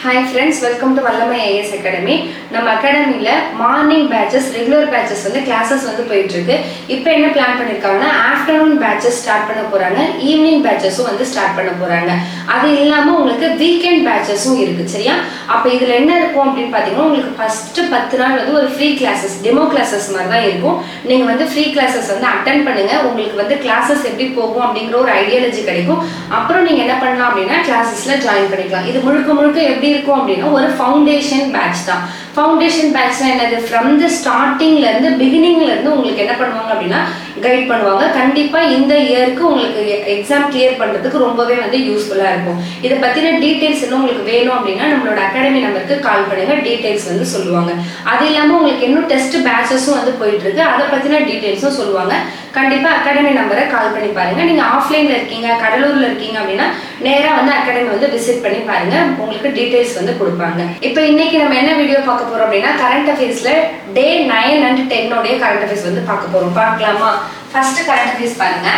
Hi friends, welcome to Vallamai IAS Academy. நம்ம அகாடமில morning patches regular patches வந்து classes வந்து போயிட்டு இருக்கு. இப்போ என்ன பிளான் பண்ணிருக்காங்கன்னா ஆஃப்டர்நூன் பேட்சஸ் ஸ்டார்ட் பண்ண போறாங்க, ஈவினிங் பேட்சஸும் வந்து ஸ்டார்ட் பண்ண போறாங்க. அது இல்லாம உங்களுக்கு வீக்கெண்ட் பேட்சஸும் இருக்கு. சரியா? அப்ப இதுல என்ன இருக்கும் அப்படினு பாத்தீங்கன்னா உங்களுக்கு ஃபர்ஸ்ட் 10 நாள் வந்து ஒரு ஃப்ரீ கிளாसेस, டெமோ கிளாसेस மாதிரி தான் இருக்கும். நீங்க வந்து ஃப்ரீ கிளாसेस வந்து அட்டெண்ட் பண்ணுங்க. உங்களுக்கு வந்து கிளாसेस எப்படி போகும் அப்படிங்கற ஒரு ஐடியாலஜி கிடைக்கும். அப்புறம் நீங்க என்ன பண்ணலாம் அப்படினா கிளாसेसல ஜாயின் பண்ணிக்கலாம். இது முழுக்க எப்படி இருக்கும் அப்படினா ஒரு ஃபவுண்டேஷன் பேட்ச் தான். ஃபவுண்டேஷன் பேட்ச்னா என்னது? ஃப்ரம் தி ஸ்டார்டிங்ல இருந்து பிகினிங்ல இருந்து உங்களுக்கு என்ன பண்ணுவாங்க அப்படினா கைட் பண்ணுவாங்க. கண்டிப்பா இந்த இயருக்கு உங்களுக்கு எக்ஸாம் கிளியர் பண்றதுக்கு ரொம்பவே வந்து யூஸ்ஃபுல்லா இருக்கும். இத பத்தின டீடைல்ஸ் இன்னும் உங்களுக்கு வேணும் அப்படினா நம்மளோட அகாடமி நம்பருக்கு கால் பண்ணுங்க, டீடைல்ஸ் வந்து சொல்லுவாங்க. அது இல்லாம உங்களுக்கு இன்னும் டெஸ்ட் பேட்சஸும் வந்து போயிட்டு இருக்கு. அத பத்தின டீடைல்ஸும் சொல்லுவாங்க. கண்டிப்பா அகாடமி நம்பரை கால் பண்ணி பாருங்க. நீங்க ஆஃப்லைன்ல இருக்கீங்க, கடலூர்ல இருக்கீங்க அப்படினா நேரா வந்து அகாடமி வந்து விசிட் பண்ணி பாருங்க. உங்களுக்கு டீடைல்ஸ் வந்து கொடுப்பாங்க. இப்போ இன்னைக்கு நம்ம என்ன வீடியோ பார்க்க போறோம் அப்படினா கரண்ட் அஃபேர்ஸ்ல டே 9 and 10 உடைய கரண்ட் அஃபேர்ஸ் வந்து பார்க்க போறோம். பார்க்கலாமா? ஃபர்ஸ்ட் கரண்ட் அஃபேர்ஸ் பாருங்க.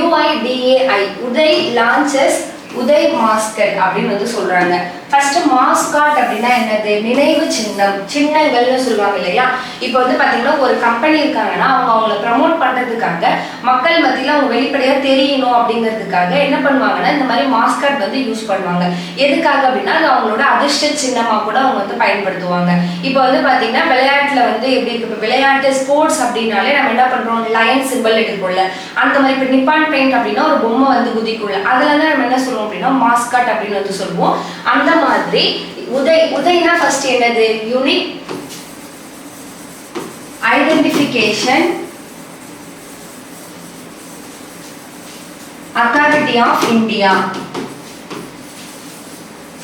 UIDAI Uday launches Uday mascot அப்படின்னு வந்து சொல்றாங்க. ஃபர்ஸ்ட் மாஸ்காட் அப்படின்னா என்னது? நினைவு சின்னம், சின்னங்கள்னு சொல்லுவாங்க இல்லையா? இப்போ வந்து பாத்தீங்கன்னா ஒரு கம்பெனி இருக்காங்கன்னா அவங்கள ப்ரமோட் பண்றதுக்காக மக்கள் மத்தியில அவங்க வெளிப்படையா தெரியணும் அப்படிங்கிறதுக்காக என்ன பண்ணுவாங்கன்னா இந்த மாதிரி மாஸ்காட் வந்து யூஸ் பண்ணுவாங்க. எதுக்காக அப்படின்னா அது அவங்களோட அதிர்ஷ்ட சின்னமா கூட அவங்க வந்து பயன்படுத்துவாங்க. இப்போ வந்து பாத்தீங்கன்னா விளையாட்டுல வந்து எப்படி இருக்கு? இப்போ விளையாட்டு ஸ்போர்ட்ஸ் அப்படின்னாலே நம்ம என்ன பண்றோம்? லைன் சிம்பிள் எடுக்கல அந்த மாதிரி. இப்போ நிப்பான் பெயிண்ட் அப்படின்னா ஒரு பொம்மை வந்து குதிக்குள்ள அதுலதான் நம்ம என்ன சொல்லுவோம் அப்படின்னா மாஸ்காட் அப்படின்னு வந்து சொல்லுவோம். அந்த மாதிரி உதய்னா ஃபர்ஸ்ட் என்னது? Unique identification authority of India.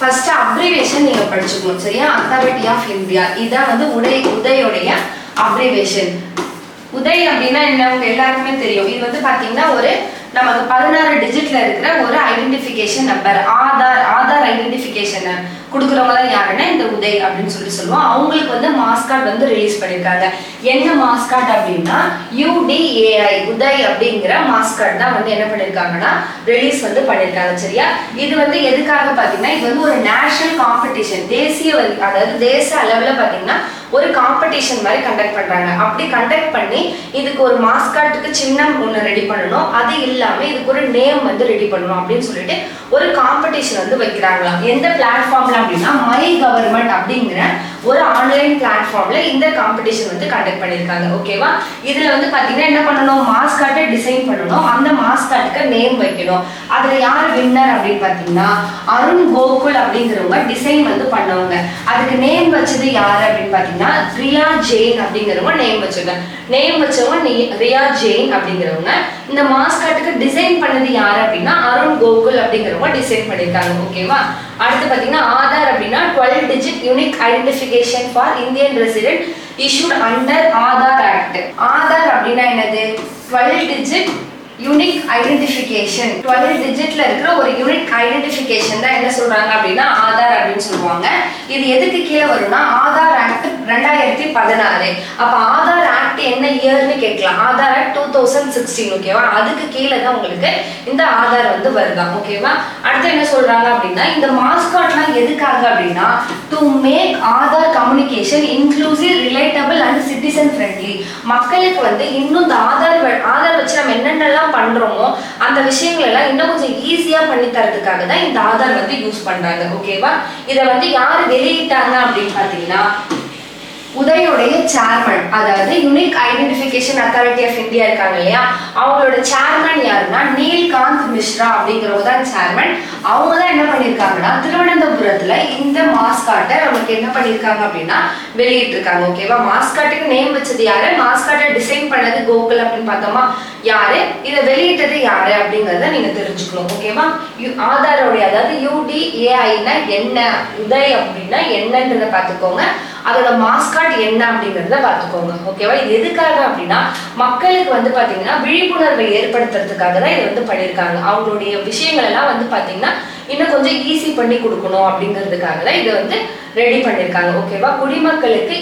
First abbreviation நீங்க படிச்சுக்கணும். சரியா? அத்தாரிட்டி ஆஃப் இந்தியா இதான் வந்து உதயோடைய அப்ரிவேஷன். உதய் அப்படின்னா என்ன உங்க எல்லாருக்குமே தெரியும். இது வந்து பாத்தீங்கன்னா ஒரு நமக்கு 16 டிஜிட்ல இருக்கிற ஒரு ஐடென்டிஃபிகேஷன் நம்பர். ஆதார் ஐடென்டிஃபிகேஷன் கொடுக்குறவங்க தான் யாருன்னா இந்த உதய் அப்படின்னு சொல்லுவோம். அவங்களுக்கு வந்து மாஸ்காட் வந்து ரிலீஸ் பண்ணிருக்காங்க. என்ன மாஸ்காட் அப்படின்னா UDAI உதய் அப்படிங்கிற மாஸ்காட் தான் வந்து என்ன பண்ணிருக்காங்கன்னா ரிலீஸ் வந்து பண்ணிருக்காங்க. சரியா? இது வந்து எதுக்காக பாத்தீங்கன்னா இது வந்து ஒரு நேஷனல் காம்படிஷன், தேசிய அதாவது தேச அளவுல பாத்தீங்கன்னா ஒரு காம்படிஷன் மாதிரி கண்டக்ட் பண்றாங்க. அப்படி கண்டக்ட் பண்ணி இதுக்கு ஒரு மாஸ்காட்டுக்கு சின்னம் ஒன்று ரெடி பண்ணணும். அது இல்லாம இதுக்கு ஒரு நேம் வந்து ரெடி பண்ணணும் அப்படின்னு சொல்லிட்டு ஒரு காம்படிஷன் வந்து வைக்கிறாங்களாம். எந்த பிளாட்ஃபார்ம்ல அப்படின்னா மை கவர்மெண்ட் அப்படிங்கிற ஒரு ஆன்லைன் பிளாட்ஃபார்ம்ல இந்த காம்படிஷன் வந்து கண்டக்ட் பண்ணிருக்காங்க. ஓகேவா? இதுல வந்து பாத்தீங்கன்னா என்ன பண்ணணும்? மாஸ்காட்டை டிசைன் பண்ணணும், அந்த மாஸ்காட்டுக்கு நேம் வைக்கணும். அதுல யார் வின்னர் அப்படின்னு பாத்தீங்கன்னா அருண் கோகுல் அப்படிங்கிறவங்க டிசைன் வந்து பண்ணவங்க. அதுக்கு நேம் வச்சது யாரு அப்படின்னு பாத்தீங்கன்னா ரியா ஜெயின் அப்படிங்கிறவங்க நேம் வச்சவங்க ரியா ஜெயின் அப்படிங்கிறவங்க. இந்த மாஸ்காட்டுக்கு டிசைன் பண்ணது யாரு அப்படின்னா அருண் கோகுல் அப்படிங்கிறவங்க டிசைன் பண்ணிருக்காங்க. ஓகேவா? அடுத்து பாத்தீங்கன்னா ஆதார் அப்படின்னா 12 digit unique identification for Indian resident issued under Aadhaar act. Aadhaar அப்படின்னா என்னது? 12 digit யூனிக் ஐடென்டிஃபிகேஷன். 12 டிஜிட்ல இருக்கிற ஒரு யூனிக் ஐடென்டிஃபிகேஷன் தான் என்ன சொல்றாங்க அப்படின்னா ஆதார் அப்படின்னு சொல்லுவாங்க. இது எதுக்கு கீழே வரும்னா ஆதார் ஆக்ட் 2016. அப்ப ஆதார் ஆக்ட் என்ன இயர்னு கேட்கலாம். ஆதார் ஆக்ட் 2016. ஓகேவா? அதுக்கு கீழே தான் உங்களுக்கு இந்த ஆதார் வந்து வருதா. ஓகேவா? அடுத்து என்ன சொல்றாங்க அப்படின்னா இந்த மாஸ்காட்லாம் எதுக்காக அப்படின்னா to make Aadhaar communication inclusive, relatable and citizen friendly. மக்களுக்கு வந்து இன்னும் இந்த ஆதார் வச்சு நம்ம என்னென்னலாம் பண்றோமோ அந்த விஷயங்கள் எல்லாம் இன்னும் கொஞ்சம் ஈஸியா பண்ணி தரதுக்காக தான் இந்த ஆதார் வந்து யூஸ் பண்றாங்க. ஓகேவா? இத வந்து யாரு வெளியிட்டாங்க அப்படின்னு பாத்தீங்கன்னா உதயோடைய சேர்மன், அதாவது unique identification authority of India இருக்காங்க இல்லையா, அவங்களோட சேர்மன் யாருன்னா நீல்காந்த் மிஸ்ரா அப்படிங்கிறவங்க தான் சேர்மன். அவங்க தான் என்ன பண்ணிருக்காங்கன்னா திருவனந்தபுரத்துல இந்த மாஸ்காட்டை அவங்களுக்கு என்ன பண்ணிருக்காங்க அப்படின்னா வெளியிட்டு இருக்காங்க. ஓகேவா? மாஸ்காட்டுக்கு நேம் வச்சது யாரு? மாஸ்காட்டை டிசைன் பண்ணது கோகுல் அப்படின்னு பார்த்தோமா யாரு? இதை வெளியிட்டது யாரு அப்படிங்கறத நீங்க தெரிஞ்சுக்கணும். ஓகேவா? ஆதாரோடைய அதாவது UDAIனா என்ன, உதய் அப்படின்னா என்னன்றத பாத்துக்கோங்க, அதோட மாஸ்காட் என்ன அப்படிங்கறத பாத்துக்கோங்க. ஓகேவா? இது எதுக்காக அப்படின்னா மக்களுக்கு வந்து பாத்தீங்கன்னா விழிப்புணர்வை ஏற்படுத்துறதுக்காக தான் இது வந்து பண்ணிருக்காங்க. அவங்களுடைய விஷயங்கள் எல்லாம் வந்து பாத்தீங்கன்னா இன்னும் கொஞ்சம் ஈஸி பண்ணி கொடுக்கணும் அப்படிங்கிறதுக்காக தான் இதை வந்து ரெடி பண்ணிருக்காங்க. ஓகேவா? குடிமக்களுக்கு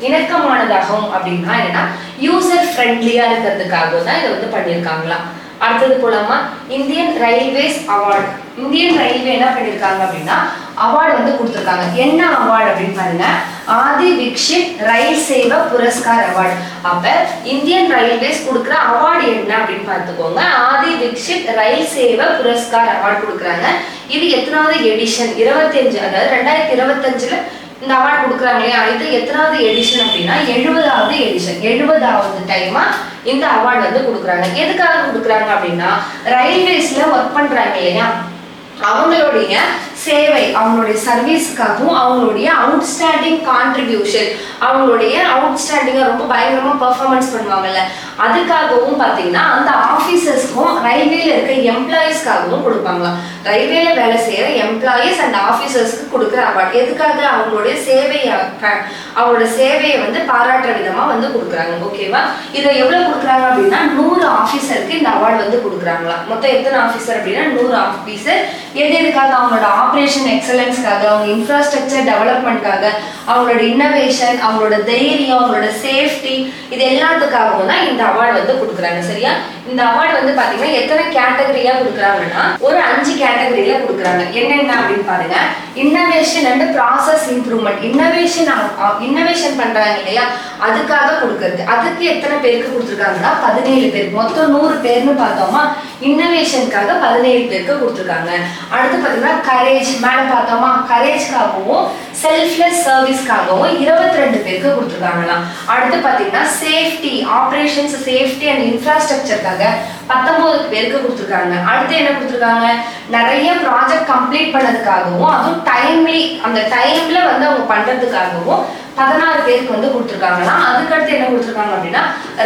இணக்கமானதாகவும் அப்படின்னா என்னன்னா யூசர் ஃப்ரெண்ட்லியா இருக்கிறதுக்காக தான் இதை வந்து பண்ணிருக்காங்களாம். அடுத்தது போலாமா? Indian railways award. Indian railway என்ன பண்ணிருக்காங்க அப்படின்னா அவார்டு வந்து கொடுத்துருக்காங்க. என்ன அவார்டு அப்படின்னு பாருங்க, ஆதி விக்ஷித் ரயில் சேவா புரஸ்கார் அவார்டு. அப்ப இந்தியன் ரயில்வேஸ் கொடுக்குற அவார்டு என்ன அப்படின்னு பார்த்துக்கோங்க. ஆதி விக்ஷித் ரயில் சேவா புரஸ்கார் அவார்டு கொடுக்குறாங்க. இது எத்தனாவது எடிஷன்? 25, அதாவது 2025ல இந்த அவார்டு கொடுக்குறாங்க இல்லையா, இது எத்தனாவது எடிஷன் அப்படின்னா 70வது எடிஷன். 70வது டைமா இந்த அவார்டு வந்து கொடுக்குறாங்க. எதுக்காக கொடுக்குறாங்க அப்படின்னா ரயில்வேஸ்ல ஒர்க் பண்றாங்க இல்லையா, அவங்களுடைய சேவை, அவங்களுடைய சர்வீஸ்க்காகவும் அவங்களுடைய அவுட்ஸ்டாண்டிங் கான்ட்ரிபியூஷன், அவங்களுடைய அவுட்ஸ்டாண்டிங்காக ரொம்ப பயங்கரமாக பெர்ஃபார்மன்ஸ் பண்ணுவாங்கல்ல, அதுக்காகவும் பார்த்தீங்கன்னா அந்த ஆஃபீஸர்ஸ்க்கும் ரயில்வேல இருக்க எம்ப்ளாயீஸ்க்காகவும் கொடுப்பாங்களாம். ரயில்வேல வேலை செய்கிற எம்ப்ளாயீஸ் அண்ட் ஆஃபீஸர்ஸ்க்கு கொடுக்குற அவார்டு. எதுக்காக? அவங்களுடைய சேவையை வந்து பாராட்டுற விதமாக வந்து கொடுக்குறாங்க. ஓகேவா? இதை எவ்வளோ கொடுக்குறாங்க அப்படின்னா 100 ஆஃபீஸருக்கு இந்த அவார்டு வந்து கொடுக்குறாங்களா. மொத்தம் எத்தனை ஆஃபீஸர் அப்படின்னா 100 ஆஃபீஸர். எதுக்காக? அவங்களோட ஆப்ரேஷன் எக்ஸலன்ஸ்க்காக, அவங்க இன்ஃப்ராஸ்ட்ரக்சர் டெவலப்மெண்ட்காக, அவங்களோட இன்னோவேஷன், அவங்களோட தைரியம், அவங்களோட சேஃப்டி, இது எல்லாத்துக்காகவும் தான் இந்த அவார்டு வந்து கொடுக்குறாங்க. சரியா? இந்த அவார்டு வந்து பாத்தீங்கன்னா எத்தனை கேட்டகரியா கொடுக்குறாங்கன்னா ஒரு 5 கேட்டகரியில கொடுக்குறாங்க. என்னென்ன அப்படின்னு பாருங்க. Innovation and process improvement. Innovation பண்றாங்க இல்லையா, அதுக்காக கொடுக்கறது. அதுக்கு எத்தனை பேருக்கு கொடுத்துருக்காங்கன்னா 17 பேர். மொத்தம் 100 பேர்னு பார்த்தோமா, இன்னோவேஷனுக்காக 17 பேருக்கு கொடுத்துருக்காங்க. அடுத்து பாத்தீங்கன்னா கரேஜ், மேல பார்த்தோமா, கரேஜ்க்காகவும் செல்ஃப்லெஸ் சர்வீஸ்க்காகவும் 22 பேருக்கு கொடுத்துருக்காங்களாம். அடுத்து பாத்தீங்கன்னா சேஃப்டி, ஆப்ரேஷன்ஸ் சேஃப்டி அண்ட் இன்ஃப்ராஸ்ட்ரக்சருக்காக 19 பேருக்கு கொடுத்துருக்காங்க. அடுத்து என்ன கொடுத்துருக்காங்க, நிறைய ப்ராஜெக்ட் கம்ப்ளீட் பண்ணதுக்காகவும், அதுவும் டைம்லி, அந்த டைம்ல வந்து அவங்க பண்றதுக்காகவும் 16 பேருக்கு வந்து கொடுத்துருக்காங்களாம். அதுக்கடுத்து என்ன கொடுத்துருக்காங்க அப்படின்னா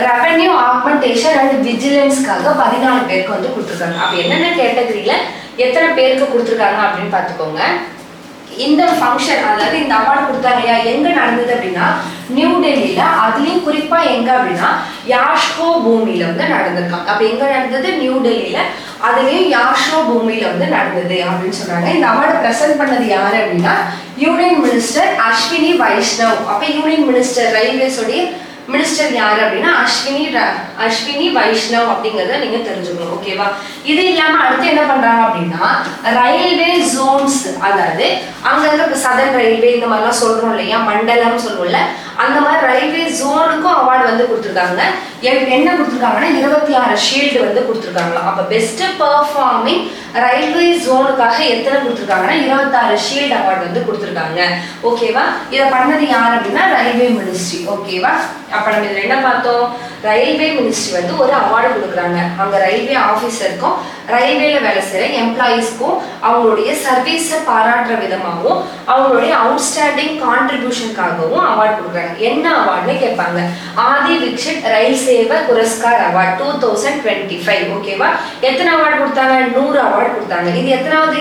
ரெவென்யூ ஆக்மெண்டேஷன் அண்ட் விஜிலன்ஸ்க்காக 14 பேருக்கு வந்து கொடுத்துருக்காங்க. அப்ப என்னென்ன கேட்டகரியில எத்தனை பேருக்கு கொடுத்துருக்காங்க அப்படின்னு பார்த்துக்கோங்க. இந்த ஃபங்க்ஷன், அதாவது இந்த அவார்டு கொடுத்தாங்க இல்லையா, எங்க நடந்தது அப்படின்னா நியூ டெல்லியில. அதுலயும் குறிப்பா எங்க அப்படின்னா யாஷ்கோ பூமியில வந்து நடந்திருக்காங்க. அப்ப எங்க நடந்தது? நியூ டெல்லியில. அதுலயும் யாஷ்கோ பூமியில வந்து நடந்தது அப்படின்னு சொன்னாங்க. இந்த அவார்டு பிரசன்ட் பண்ணது யாரு அப்படின்னா யூனியன் மினிஸ்டர் அஸ்வினி வைஷ்ணவ். அப்ப யூனியன் மினிஸ்டர், ரயில்வேஸோடைய மினிஸ்டர் யாரு அப்படின்னா அஸ்வினி வைஷ்ணவ் அப்படிங்கறத நீங்க தெரிஞ்சுக்கணும். ஓகேவா? இது இல்லாம அடுத்து என்ன பண்றாங்க அப்படின்னா ரயில்வே ஜோன்ஸ், அதாவது அங்கங்க சதர்ன் ரயில்வே இந்த மாதிரிலாம் சொல்றோம் இல்லையா, மண்டலம் சொல்லுவோம்ல, அந்த மாதிரி ரயில்வே ஜோனுக்கும் அவார்டு வந்து கொடுத்துருக்காங்க. என்ன கொடுத்துருக்காங்கன்னா 26 ஷீல்டு வந்து கொடுத்துருக்காங்களா. அப்ப பெஸ்ட் பெர்ஃபார்மிங் ரயில்வே ஜோனுக்காக எத்தனை கொடுத்துருக்காங்கன்னா 26 ஷீல்டு அவார்டு வந்து கொடுத்துருக்காங்க. ஓகேவா? இதை பண்ணது யார் அப்படின்னா ரயில்வே மினிஸ்ட்ரி. ஓகேவா? அப்ப நம்ம இதுல என்ன பார்த்தோம், ரயில்வே மினிஸ்ட்ரி வந்து ஒரு அவார்டு கொடுக்குறாங்க. அங்க ரயில்வே ஆபீசருக்கும் ரயில்வேல வேலை செய்யற எம்ப்ளாயீஸ்க்கும் அவங்களுடைய சர்வீஸை பாராட்டுற விதமாகவும் அவங்களுடைய அவுட்ஸ்டாண்டிங் கான்ட்ரிபியூஷனுக்காகவும் அவார்டு கொடுக்குறாங்க. என்ன அவார்டுன்னு கேட்பாங்க. ஆதி விக்ஷித் ரயில் சேவா புரஸ்கார் அவார்டு 2025. ஓகேவா? எத்தனை அவார்டு கொடுத்தாங்க? 100 அவார்டு கொடுத்தாங்க. இது எத்தனாவது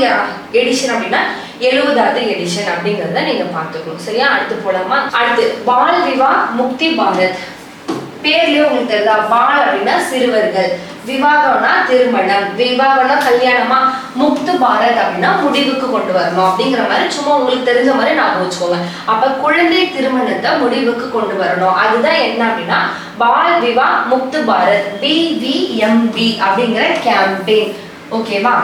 எடிஷன் அப்படின்னா 70வது எடிஷன் அப்படிங்கறத நீங்க பாத்துக்கணும். சரியா? அடுத்து போலாமா? அடுத்து பால் விவா முக்தி பாரத். பேர்லயே உங்களுக்கு தெரியுதா, பால் அப்படின்னா சிறுவர்கள், விவாகம்னா திருமணம், விவாகம்னா கல்யாணமா, முக்து பாரத் அப்படின்னா முடிவுக்கு கொண்டு வரணும் அப்படிங்கிற மாதிரி சும்மா உங்களுக்கு தெரிஞ்ச மாதிரி ஞாபகம் வச்சுக்கோங்க. அப்ப குழந்தை திருமணத்தை முடிவுக்கு கொண்டு வரணும். அதுதான் என்ன அப்படின்னா பால் விவா முக்து பாரத், BVMB அப்படிங்கிற கேம்பெயின். ஓகேவா?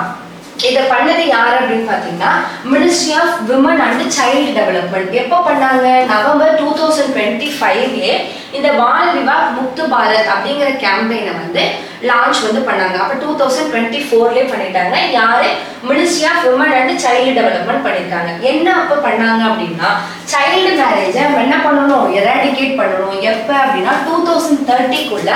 இதை பண்ணது யார் அப்படின்னு பாத்தீங்கன்னா ministry of women and child development. எப்போ பண்ணாங்க? நவம்பர் 2025 இந்த பால் விவாஹ் முக்து பாரத் அப்படிங்கிற கேம்பெயினை வந்து லான்ச் வந்து பண்ணாங்க. அப்ப 2024 பண்ணிட்டாங்க. யாரு? Ministry of women and child development பண்ணிருக்காங்க. என்ன அப்ப பண்ணாங்க அப்படின்னா சைல்டு மேரேஜை என்ன பண்ணணும், எராடிகேட் பண்ணணும். எப்ப அப்படின்னா 2030க்குள்ள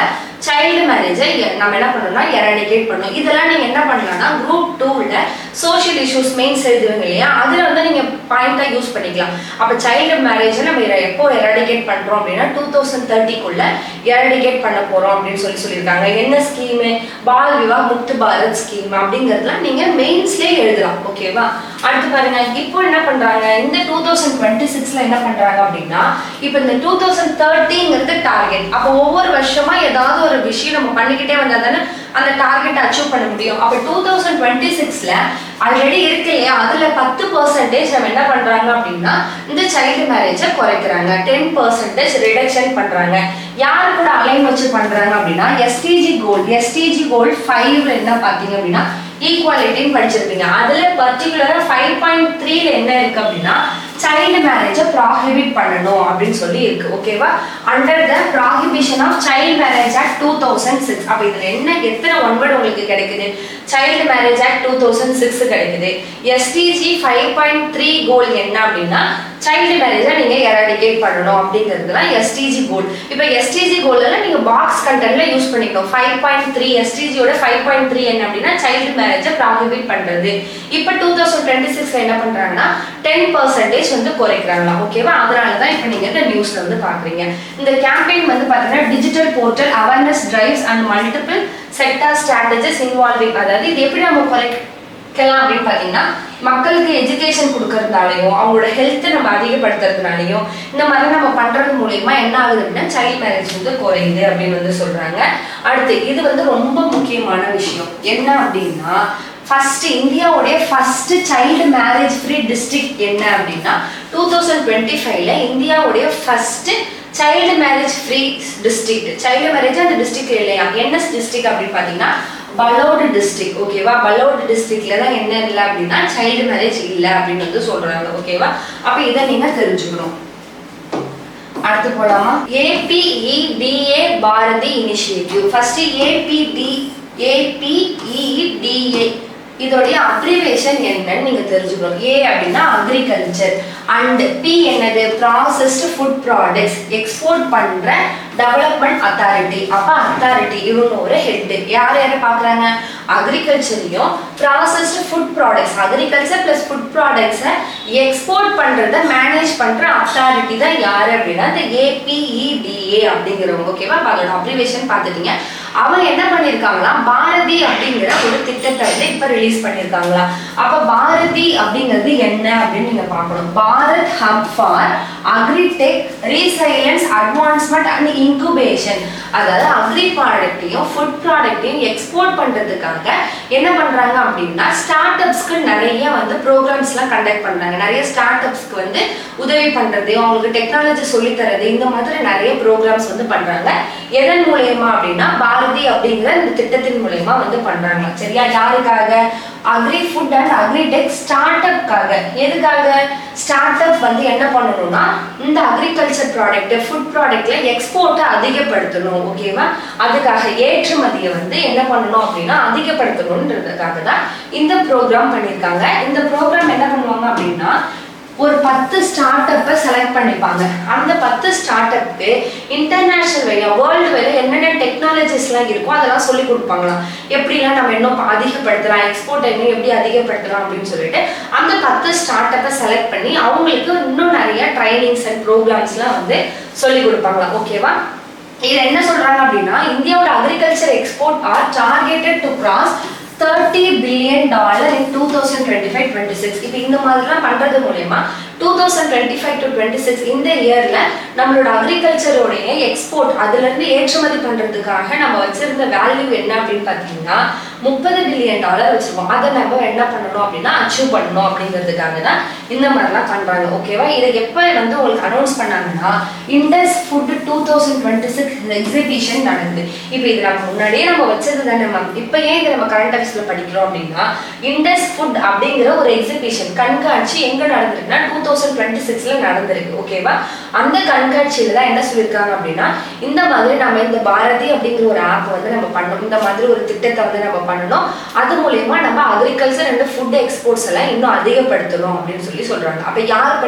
சைல்டு மேரேஜை நம்ம என்ன பண்ணணும்னா எராடிகேட் பண்ணணும். இதெல்லாம் நீங்க என்ன பண்ணலாம்னா குரூப் 2ல சோஷியல் இஷ்யூஸ் மெயின்ஸ் எழுதுவீங்க இல்லையா, அதுல வந்து நீங்க பாயிண்டா யூஸ் பண்ணிக்கலாம். அப்ப சைல்டு மேரேஜை நம்ம எப்போ எராடிகேட் பண்றோம் அப்படின்னா 2030க்குள்ள எராடிகேட் பண்ண போறோம் அப்படின்னு சொல்லியிருக்காங்க. என்ன ஸ்கீம்? பால் விவாஹ் முக்து பாரத் ஸ்கீம் அப்படிங்கறதுலாம் நீங்க மெயின்ஸ்லயே எழுதலாம். ஓகேவா? அடுத்து பாருங்க, இப்போ என்ன பண்றாங்க, இந்த 2026ல என்ன பண்றாங்க அப்படின்னா இப்போ இந்த 2030ங்கிறது டார்கெட். அப்போ ஒவ்வொரு வருஷமா ஏதாவது ஒரு விஷயம் நம்ம பண்ணிக்கிட்டே வந்தா தானே அந்த டார்கெட் அச்சீவ் பண்ண முடியும். அப்ப 2026ல ஆல்ரெடி இருக்கு இல்லையா, அதுல 10% நம்ம என்ன பண்றாங்க அப்படின்னா இந்த சைல்டு மேரேஜை குறைக்கிறாங்க. 10% ரிடக்ஷன் பண்றாங்க. யாரு கூட அலைன் வச்சு பண்றாங்க அப்படின்னா SDG கோல் 5ல என்ன பாத்தீங்க அப்படின்னா ஈக்குவாலிட்டின்னு படிச்சிருப்பீங்க. அதுல பர்டிகுலரா 5.3ல என்ன இருக்கு அப்படின்னா சைல்டு மேரேஜை ப்ராஹிபிட் பண்ணணும் அப்படின்னு சொல்லி இருக்கு. ஓகேவா? Under the prohibition of child marriage act 2006. அப்ப இதுல என்ன எத்தனை ஒன்பது உங்களுக்கு கிடைக்குது? சைல்டு மேரேஜ் ஆக்ட் 2006 கிடைக்குது. எஸ்டிஜி 5.3 கோல் என்ன அப்படின்னா சைல்டு மேரேஜை நீங்க எராடிகேட் பண்ணணும் அப்படிங்கிறது தான் எஸ்டிஜி கோல். இப்போ எஸ்டிஜி கோல்ல நீங்க பாக்ஸ் கண்டென்ட்ல யூஸ் பண்ணிக்கணும். 5.3 எஸ்டிஜியோட 5.3 என்ன அப்படின்னா சைல்டு மேரேஜை ப்ராஹிபிட் பண்றது. இப்போ 2026 என்ன பண்றாங்கன்னா 10% வந்து குறைக்கிறாங்களா. ஓகேவா? அதனால தான் இப்போ நீங்க இந்த நியூஸ்ல வந்து பாக்குறீங்க. இந்த கேம்பெயின் வந்து பாத்தீங்கன்னா digital portal awareness drives and multiple sector strategies involving. அதாவது இது எப்படி நம்ம குறைக்கலாம் அப்படின்னு பாத்தீங்கன்னா மக்களுக்கு எஜுகேஷன் கொடுக்கறதுனாலையும் அவங்களோட ஹெல்த்தை நம்ம அதிகப்படுத்துறதுனாலையும் இந்த மாதிரி நம்ம பண்றது மூலயமா என்ன ஆகுது அப்படின்னா சைல்ட் மேரேஜ் வந்து குறையுது அப்படின்னு வந்து சொல்றாங்க. அடுத்து இது வந்து ரொம்ப முக்கியமான விஷயம் என்ன அப்படின்னா ஃபர்ஸ்ட் இந்தியாவுடைய first child marriage free district என்ன அப்படின்னா 2025ல இந்தியாவுடைய first child marriage free district. Child marriage அந்த டிஸ்ட்ரிக்ட் இல்லையா, என்ன டிஸ்ட்ரிக்ட் அப்படின்னு பாத்தீங்கன்னா பலோடு டிஸ்ட்ரிக்ட். ஓகேவா? பலோடு டிஸ்ட்ரிக்ட்ல தான் என்ன இல்லை அப்படின்னா சைல்டு மேரேஜ் இல்லை அப்படின்னு வந்து சொல்றாங்க. ஓகேவா? அப்ப இதை நீங்க தெரிஞ்சுக்கணும். அடுத்து போலாமா? APEDA Bharati initiative. First APEDA இதோடைய அப்ரிவேஷன் என்னன்னு நீங்க தெரிஞ்சுக்கணும். ஏ அப்படின்னா அக்ரிகல்ச்சர் அண்ட் பி என்னது ப்ராசஸ்டு ஃபுட் ப்ராடக்ட்ஸ் எக்ஸ்போர்ட் பண்ற டெவலப்மெண்ட் அத்தாரிட்டி. அப்ப அத்தாரிட்டி இவங்க ஒரு ஹெட். யார் யாரை பாக்குறாங்க? அக்ரிகல்ச்சரையும் processed food products agriculture plus food ப்ராடக்ட்ஸை எக்ஸ்போர்ட் பண்றத மேனேஜ் பண்ற அத்தாரிட்டி தான் யாரு அப்படின்னா இந்த APEDA அப்படிங்கிறவங்க. ஓகேவா? அதோட அப்ரிவேஷன் பார்த்துட்டீங்க. அவங்க என்ன பண்ணிருக்காங்களா பாரதி அப்படிங்கிற ஒரு திட்டத்தை வந்து இப்ப ரிலீஸ் பண்ணிருக்காங்களா. அப்ப பாரதி அப்படிங்கிறது என்ன அப்படின்னு நீங்க பார்க்கணும். Bharat hub for agritech resilience advancement and incubation. அதாவது அக்ரி ப்ராடக்ட்டையும் ஃபுட் ப்ராடக்ட்டையும் எக்ஸ்போர்ட் பண்றதுக்காக என்ன பண்றாங்க அப்படின்னா ஸ்டார்ட் அப்ஸ்க்கு நிறைய வந்து ப்ரோக்ராம்ஸ்லாம் கண்டக்ட் பண்றாங்க. நிறைய ஸ்டார்ட் அப்ஸ்க்கு வந்து உதவி பண்றது, அவங்களுக்கு டெக்னாலஜி சொல்லி தரது, இந்த மாதிரி நிறைய ப்ரோக்ராம்ஸ் வந்து பண்றாங்க. எதன் மூலயமா அப்படின்னா பாரதி அப்படிங்கிற இந்த திட்டத்தின் மூலயமா வந்து பண்றாங்க. சரியா? யாருக்காக? Agri food and agritech start அப்காக. எதுக்காக? ஸ்டார்ட் அப் வந்து என்ன பண்ணணும்னா இந்த அக்ரிகல்ச்சர் ப்ராடக்ட் ஃபுட் ப்ராடக்ட்ல எக்ஸ்போர்ட்டை அதிகப்படுத்தணும். ஓகேவா? அதுக்காக ஏற்றுமதியை வந்து என்ன பண்ணணும் அப்படின்னா அதிகப்படுத்தணும்ன்றதுக்காக தான் இந்த ப்ரோக்ராம் பண்ணியிருக்காங்க. இந்த ப்ரோக்ராம் என்ன பண்ணுவாங்க அப்படின்னா ஒரு 10 ஸ்டார்ட் அப்பை செலக்ட் பண்ணிப்பாங்க. அந்த 10 ஸ்டார்ட் அப்க்கு இன்டர்நேஷனல் வேலையா வேர்ல்டு வேலை என்னென்ன டெக்னாலஜிஸ்லாம் இருக்கோ அதெல்லாம் சொல்லி கொடுப்பாங்களாம். எப்படிலாம் நம்ம இன்னும் அதிகப்படுத்தலாம், எக்ஸ்போர்ட் இன்னும் எப்படி அதிகப்படுத்தலாம் அப்படின்னு சொல்லிட்டு அந்த 10 ஸ்டார்ட் அப்பை செலக்ட் பண்ணி அவங்களுக்கு இன்னும் நிறைய ட்ரைனிங்ஸ் அண்ட் ப்ரோக்ராம்ஸ்லாம் வந்து சொல்லி கொடுப்பாங்களாம். ஓகேவா? இது என்ன சொல்றாங்க அப்படின்னா இந்தியாவோட agriculture export or targeted to cross $30 billion in 2025-26. இப்போ இந்த மாதிரிலாம் பண்றது மூலமா 2025 to 26 இந்த இயர்ல நம்மளோட அக்ரிகல்ச்சரோடைய எக்ஸ்போர்ட் அதுல இருந்து ஏற்றுமதி பண்றதுக்காக நம்ம வச்சிருந்த வேல்யூ என்ன அப்படின்னு பாத்தீங்கன்னா $30 billion வச்சிருக்கோம். அதை நம்ம என்ன பண்ணணும் அப்படின்னா அச்சீவ் பண்ணணும் அப்படிங்கிறதுக்காக தான் இந்த மாதிரிலாம் பண்றாங்க. ஓகேவா? இதை எப்ப வந்து உங்களுக்கு அனௌன்ஸ் பண்ணாங்கன்னா இண்டஸ் ஃபுட் 2026 எக்ஸிபிஷன் நடக்குது. இப்போ இது நம்ம முன்னாடியே நம்ம வச்சது தானே மேம். இப்போ ஏன் இதை நம்ம கரண்ட் அஃபேர்ஸ்ல படிக்கிறோம் அப்படின்னா இண்டஸ் ஃபுட் அப்படிங்கிற ஒரு எக்ஸிபிஷன் கண்காட்சி எங்க நடந்திருக்குன்னா 2026ல நடந்திருக்கு. ஓகேவா? அந்த கண்காட்சியில தான் என்ன சொல்லியிருக்காங்க அப்படின்னா இந்த மாதிரி நம்ம இந்த பாரதி அப்படிங்கிற ஒரு ஆப் வந்து நம்ம பண்ணணும், இந்த மாதிரி ஒரு திட்டத்தை வந்து நம்ம பண்ணணும், அது மூலமா நம்ம அக்ரிகல்ச்சர் அண்ட் ஃபுட் எக்ஸ்போர்ட்ஸ் எல்லாம் இன்னும் அதிகப்படுத்தணும் அப்படின்னு சொல்லி சொல்றாங்க. அப்ப யார்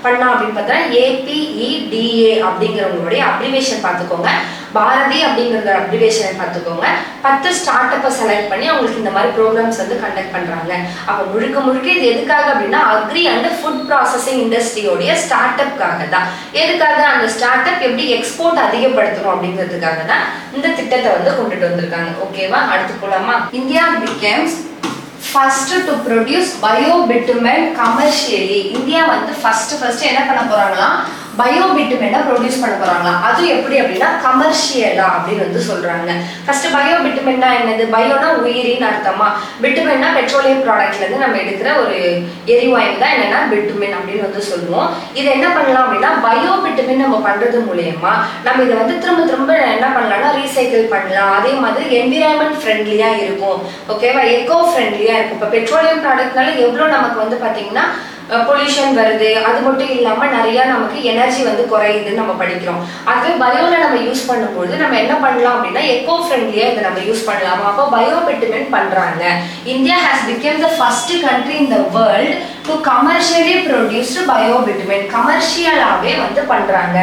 பண்ணா அப்படின்னு பார்த்தா APEDA அப்படிங்கிறவங்களுடைய அப்ரிவேஷன் பார்த்துக்கோங்க. பாரதி அப்படிங்கிற அப்ரிவேஷனை பார்த்துக்கோங்க. 10 ஸ்டார்ட் அப்பை செலக்ட் பண்ணி அவங்களுக்கு இந்த மாதிரி ப்ரோக்ராம்ஸ் வந்து கண்டக்ட் பண்றாங்க. அப்ப முழுக்க முழுக்க இது எதுக்காக அப்படின்னா அக்ரி அண்ட் ஃபுட் ப்ராசஸிங் இண்டஸ்ட்ரியோடைய ஸ்டார்ட் அப்காக தான். எதுக்காக? அந்த ஸ்டார்ட் அப் எப்படி எக்ஸ்போர்ட் அதிகப்படுத்தணும் அப்படிங்கிறதுக்காக தான் இந்த திட்டத்தை வந்து கொண்டுட்டு வந்திருக்காங்க. ஓகேவா? அடுத்து போலாமா? India becomes first to produce biobitumen commercially. India வந்து ஃபர்ஸ்ட் என்ன பண்ண போறாங்களா பயோ பிட்டுமெனை ப்ரொடியூஸ் பண்ண போறாங்களா. அது எப்படி அப்படின்னா கமர்ஷியலா அப்படின்னு வந்து சொல்றாங்க. ஃபர்ஸ்ட் பயோ பிட்டுமென்னா என்னது? பயோனா உயிரின்னு அர்த்தமா, பிட்டுமென்னா பெட்ரோலியம் ப்ராடக்ட்ல இருந்து நம்ம எடுக்கிற ஒரு எரிவாயு தான் என்னன்னா பிட்டுமென் அப்படின்னு வந்து சொல்லுவோம். இதை என்ன பண்ணலாம் அப்படின்னா பயோ பிட்டுமென் நம்ம பண்றது மூலயமா நம்ம இதை வந்து திரும்ப திரும்ப என்ன பண்ணலாம்னா ரீசைக்கிள் பண்ணலாம். அதே மாதிரி என்விரான்மெண்ட் ஃப்ரெண்ட்லியா இருக்கும். ஓகேவா, எக்கோ ஃப்ரெண்ட்லியா இருக்கும். இப்போ பெட்ரோலியம் ப்ராடக்ட்னால எவ்வளோ நமக்கு வந்து பார்த்தீங்கன்னா பொல்யூஷன் வருது. அது மட்டும் இல்லாமல் நிறைய நமக்கு எனர்ஜி வந்து குறையுதுன்னு நம்ம படிக்கிறோம். அதுவே பயோல நம்ம யூஸ் பண்ணும்போது நம்ம என்ன பண்ணலாம் அப்படின்னா எக்கோ ஃப்ரெண்ட்லியா இதை நம்ம யூஸ் பண்ணலாமா. அப்போ பயோ பிட்டுமென் பண்றாங்க. India has become the first country in the world to commercially produced bio bitumen. கமர்ஷியலாவே வந்து பண்றாங்க.